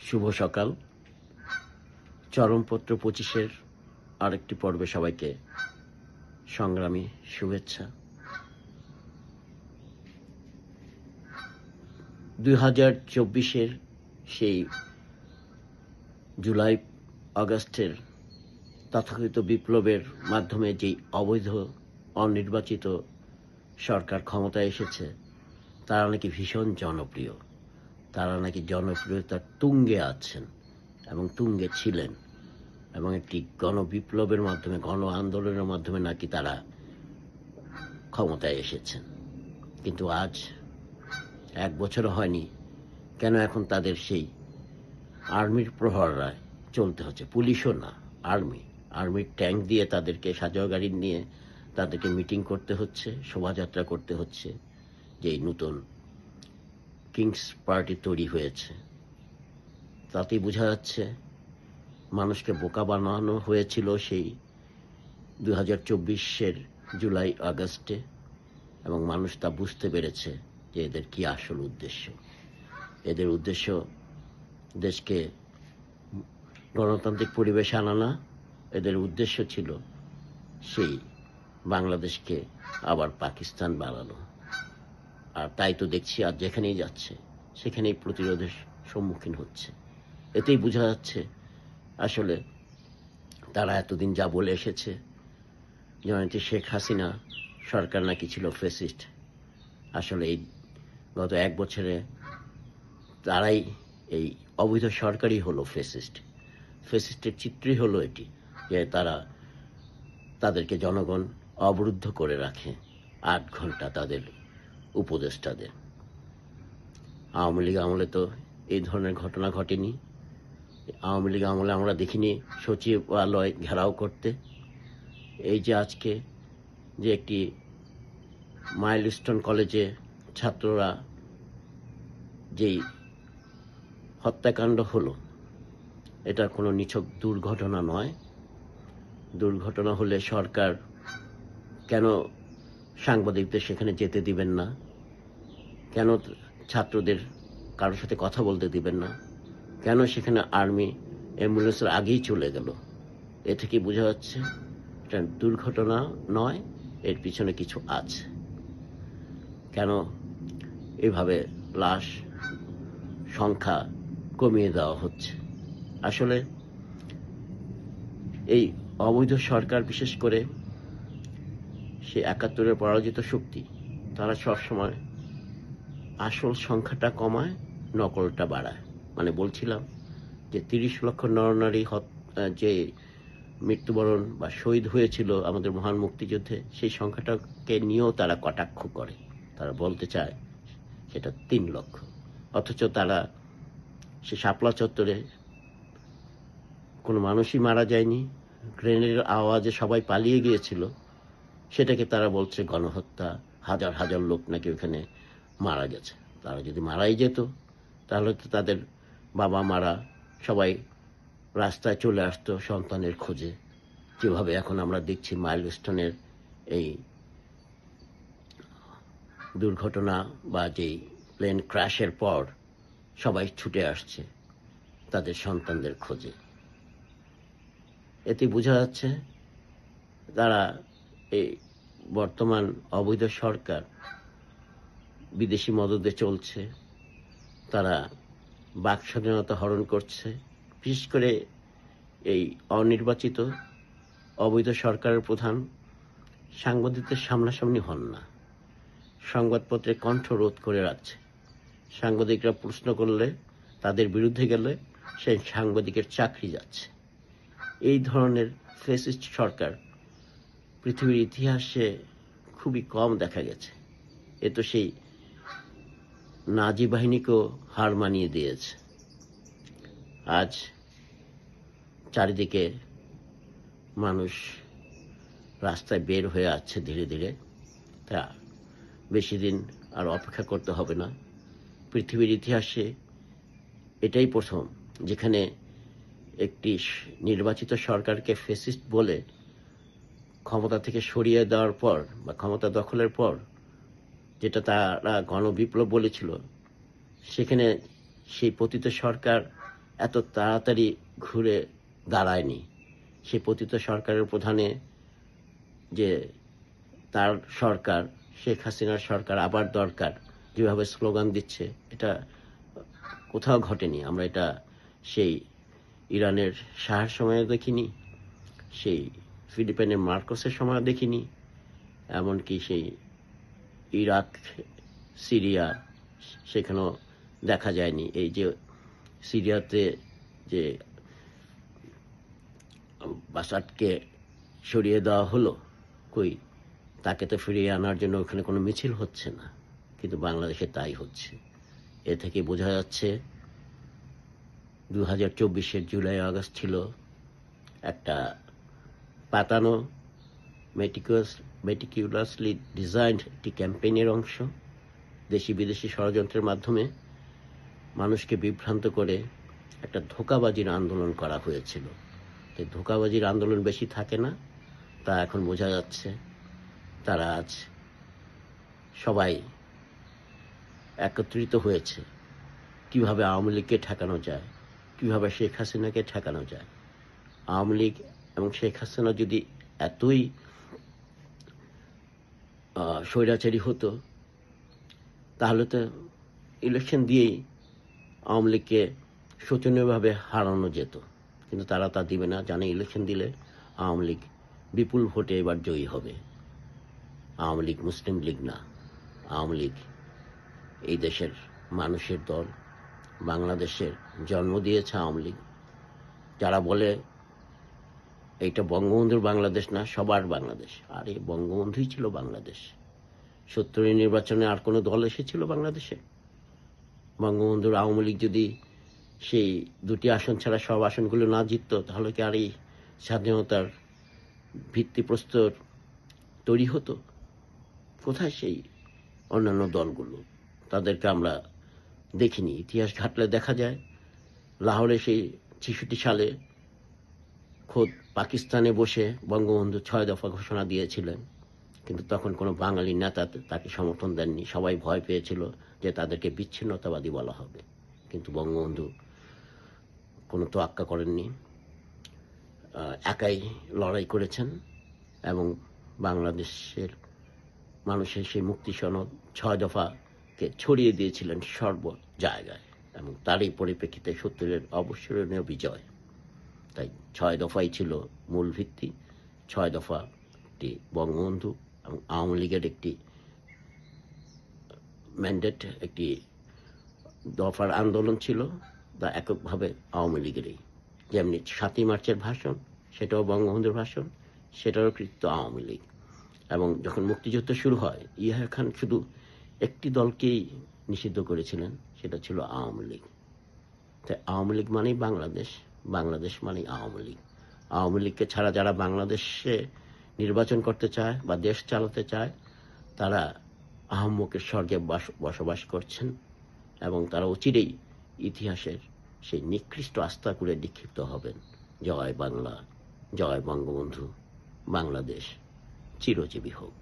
শুভ সকাল। চরমপত্র 25-এর আরেকটি পর্বে সবাইকে সংগ্রামী শুভেচ্ছা। 2024-এর সেই জুলাই আগস্টের তথাকথিত বিপ্লবের মাধ্যমে যেই অবৈধ অনির্বাচিত সরকার ক্ষমতায় এসেছে, তারা নাকি ভীষণ জনপ্রিয়। তারা নাকি জনপ্রিয়তার তুঙ্গে আছেন এবং তুঙ্গে ছিলেন, এবং একটি গণবিপ্লবের মাধ্যমে, গণ আন্দোলনের মাধ্যমে নাকি তারা ক্ষমতায় এসেছেন। কিন্তু আজ 1 বছরও হয়নি, কেন এখন তাদের সেই আর্মির প্রহরায় চলতে হচ্ছে? পুলিশও না, আর্মির ট্যাঙ্ক দিয়ে তাদেরকে, সাজোয়া গাড়ি নিয়ে তাদেরকে মিটিং করতে হচ্ছে, শোভাযাত্রা করতে হচ্ছে। যেই নতুন কিংস পার্টি তৈরি হয়েছে, তাতেই বোঝা যাচ্ছে মানুষকে বোকা বানানো হয়েছিল সেই 2024-এর জুলাই আগস্টে, এবং মানুষ তা বুঝতে পেরেছে যে এদের কি আসল উদ্দেশ্য। এদের উদ্দেশ্য দেশকে গণতান্ত্রিক পরিবেশে আনা না, এদের উদ্দেশ্য ছিল সেই বাংলাদেশকে আবার পাকিস্তান বানানো। আর তাই তো দেখছি আজ যেখানেই যাচ্ছে সেখানেই প্রতিরোধের সম্মুখীন হচ্ছে। এতেই বোঝা যাচ্ছে আসলে তারা এতদিন যা বলে এসেছে, জননেত্রী শেখ হাসিনা সরকার নাকি ছিল ফ্যাসিস্ট। আসলে এই গত 1 বছরে তারাই, এই অবৈধ সরকারই হলো ফ্যাসিস্ট। ফ্যাসিস্টের চিত্রই হলো এটি, যে তাদেরকে জনগণ অবরুদ্ধ করে রাখে 8 ঘন্টা তাদের উপদেষ্টাদের। আওয়ামী লীগ আমলে তো এই ধরনের ঘটনা ঘটেনি। আওয়ামী লীগ আমলে আমরা দেখিনি সচিবালয় ঘেরাও করতে। এই যে আজকে যে একটি মাইলস্টোন কলেজে ছাত্ররা যেই হত্যাকাণ্ড হলো, এটা কোনো নিছক দুর্ঘটনা নয়। দুর্ঘটনা হলে সরকার কেন সাংবাদিকদের সেখানে যেতে দিবেন না? কেন ছাত্রদের কারোর সাথে কথা বলতে দিবেন না? কেন সেখানে আর্মি অ্যাম্বুলেন্সের আগেই চলে গেল? এ থেকে বোঝা যাচ্ছে এটা দুর্ঘটনা নয়, এর পিছনে কিছু আছে। কেন এভাবে লাশ সংখ্যা কমিয়ে দেওয়া হচ্ছে? আসলে এই অবৈধ সরকার, বিশেষ করে সে 71-এর পরাজিত শক্তি, তারা সবসময় আসল সংখ্যাটা কমায়, নকলটা বাড়ায়। মানে বলছিলাম যে 30 লক্ষ নরনারী যে মৃত্যুবরণ বা শহীদ হয়েছিল আমাদের মহান মুক্তিযুদ্ধে, সেই সংখ্যাটাকে নিয়েও তারা কটাক্ষ করে। তারা বলতে চায় সেটা 3 লক্ষ। অথচ তারা সে শাপলা চত্বরে কোনো মানুষই মারা যায়নি, গ্রেনেডের আওয়াজে সবাই পালিয়ে গিয়েছিল, সেটাকে তারা বলছে গণহত্যা। হাজার হাজার লোক নাকি ওখানে মারা গেছে। তারা যদি মারাই যেত, তাহলে তো তাদের বাবা মারা সবাই রাস্তায় চলে আসতো সন্তানের খোঁজে। যেভাবে এখন আমরা দেখছি মাইলস্টোনের এই দুর্ঘটনা বা যেই প্লেন ক্র্যাশের পর সবাই ছুটে আসছে তাদের সন্তানদের খোঁজে। এতে বোঝা যাচ্ছে তারা, এই বর্তমান অবৈধ সরকার বিদেশি মদদে চলছে, তারা বাক স্বাধীনতা হরণ করছে। বিশেষ করে এই অনির্বাচিত অবৈধ সরকারের প্রধান সাংবাদিকদের সামনাসামনি হন না, সংবাদপত্রে কণ্ঠ রোধ করে রাখছে। সাংবাদিকরা প্রশ্ন করলে, তাদের বিরুদ্ধে গেলে সেই সাংবাদিকের চাকরি যাচ্ছে। এই ধরনের ফ্যাসিস্ট সরকার পৃথিবীর ইতিহাসে খুবই কম দেখা গেছে। এ তো সেই নাজি বাহিনীকেও হার মানিয়ে দিয়েছে। আজ চারিদিকে মানুষ রাস্তায় বের হয়ে আসছে ধীরে ধীরে। তা বেশি দিন আর অপেক্ষা করতে হবে না। পৃথিবীর ইতিহাসে এটাই প্রথম যেখানে একটি নির্বাচিত সরকারকে ফ্যাসিস্ট বলে ক্ষমতা থেকে সরিয়ে দেওয়ার পর বা ক্ষমতা দখলের পর, যেটা তারা গণবিপ্লব বলেছিল, সেখানে সেই পতিত সরকার এত তাড়াতাড়ি ঘুরে দাঁড়ায়নি। সেই পতিত সরকারের প্রধানে যে তার সরকার, শেখ হাসিনার সরকার আবার দরকার, যেভাবে স্লোগান দিচ্ছে, এটা কোথাও ঘটেনি। আমরা এটা সেই ইরানের শাহের সময়ও দেখিনি, সেই ফিলিপাইনের মার্কোসের সময়ও দেখিনি, এমনকি সেই ইরাক, সিরিয়া, সেখানেও দেখা যায়নি। এই যে সিরিয়াতে যে বাসাদকে সরিয়ে দেওয়া হলো, কই তাকে তো ফিরিয়ে আনার জন্য ওখানে কোনো মিছিল হচ্ছে না, কিন্তু বাংলাদেশে তাই হচ্ছে। এ থেকে বোঝা যাচ্ছে 2024-এর জুলাই আগস্ট ছিল একটা পাতানো, মেটিকুলাসলি ডিজাইনড একটি ক্যাম্পেইনের অংশ। দেশি বিদেশি ষড়যন্ত্রের মাধ্যমে মানুষকে বিভ্রান্ত করে একটা ধোঁকাবাজির আন্দোলন করা হয়েছিল। এই ধোঁকাবাজির আন্দোলন বেশি থাকে না, তা এখন বোঝা যাচ্ছে। তারা আজ সবাই একত্রিত হয়েছে কিভাবে আওয়ামী লীগকে ঠেকানো যায়, কিভাবে শেখ হাসিনাকে ঠেকানো যায়। আওয়ামী লীগ এবং শেখ হাসিনা যদি এতই স্বৈরাচারী হতো, তাহলে তো ইলেকশন দিয়েই আওয়ামী লীগকে শোচনীয়ভাবে হারানো যেত, কিন্তু তারা তা দিবে না। জানে ইলেকশন দিলে আওয়ামী লীগ বিপুল ভোটে এবার জয়ী হবে। আওয়ামী লীগ মুসলিম লীগ না, আওয়ামী লীগ এই দেশের মানুষের দল। বাংলাদেশের জন্ম দিয়েছে আওয়ামী লীগ। যারা বলে এইটা বঙ্গবন্ধুর বাংলাদেশ না, সবার বাংলাদেশ, আর এই বঙ্গবন্ধুই ছিল বাংলাদেশ। 70-এর নির্বাচনে আর কোনো দল এসেছিল বাংলাদেশে? বঙ্গবন্ধুর আওয়ামী লীগ যদি সেই 2টি আসন ছাড়া সব আসনগুলো না জিতত, তাহলে কি আর এই স্বাধীনতার ভিত্তিপ্রস্তর তৈরি হতো? কোথায় সেই অন্যান্য দলগুলো? তাদেরকে আমরা দেখিনি। ইতিহাস ঘাটলে দেখা যায়, লাহোরে সেই 66 সালে খোদ পাকিস্তানে বসে বঙ্গবন্ধু 6 দফা ঘোষণা দিয়েছিলেন, কিন্তু তখন কোনো বাঙালি নেতা তাকে সমর্থন দেননি। সবাই ভয় পেয়েছিল যে তাদেরকে বিচ্ছিন্নতাবাদী বলা হবে, কিন্তু বঙ্গবন্ধু কোনো তোয়াক্কা করেননি। একাই লড়াই করেছেন এবং বাংলাদেশের মানুষের সেই মুক্তি সনদ 6 দফাকে ছড়িয়ে দিয়েছিলেন সর্ব জায়গায়, এবং তারই পরিপ্রেক্ষিতে 70-এর অবসরণীয় বিজয়। তাই 6 দফাই ছিল মূল ভিত্তি। 6 দফাটি বঙ্গবন্ধু এবং আওয়ামী লীগের একটি ম্যান্ডেট, একটি দফার আন্দোলন ছিল, তা এককভাবে আওয়ামী লীগেরই। যেমনি 7ই মার্চের ভাষণ, সেটাও বঙ্গবন্ধুর ভাষণ, সেটারও কৃতিত্ব আওয়ামী লীগ। এবং যখন মুক্তিযুদ্ধ শুরু হয়, ইয়াহিয়া খান শুধু একটি দলকেই নিষিদ্ধ করেছিলেন, সেটা ছিল আওয়ামী লীগ। তাই আওয়ামী লীগ মানেই বাংলাদেশ, বাংলাদেশ মানেই আওয়ামী লীগ। আওয়ামী লীগকে ছাড়া যারা বাংলাদেশে নির্বাচন করতে চায় বা দেশ চালাতে চায়, তারা আহাম্মকের স্বর্গে বসবাস করছেন, এবং তারা অচিরেই ইতিহাসের সেই নিকৃষ্ট আস্তাকুড়ে নিক্ষিপ্ত হবেন। জয় বাংলা, জয় বঙ্গবন্ধু, বাংলাদেশ চিরজীবী হোক।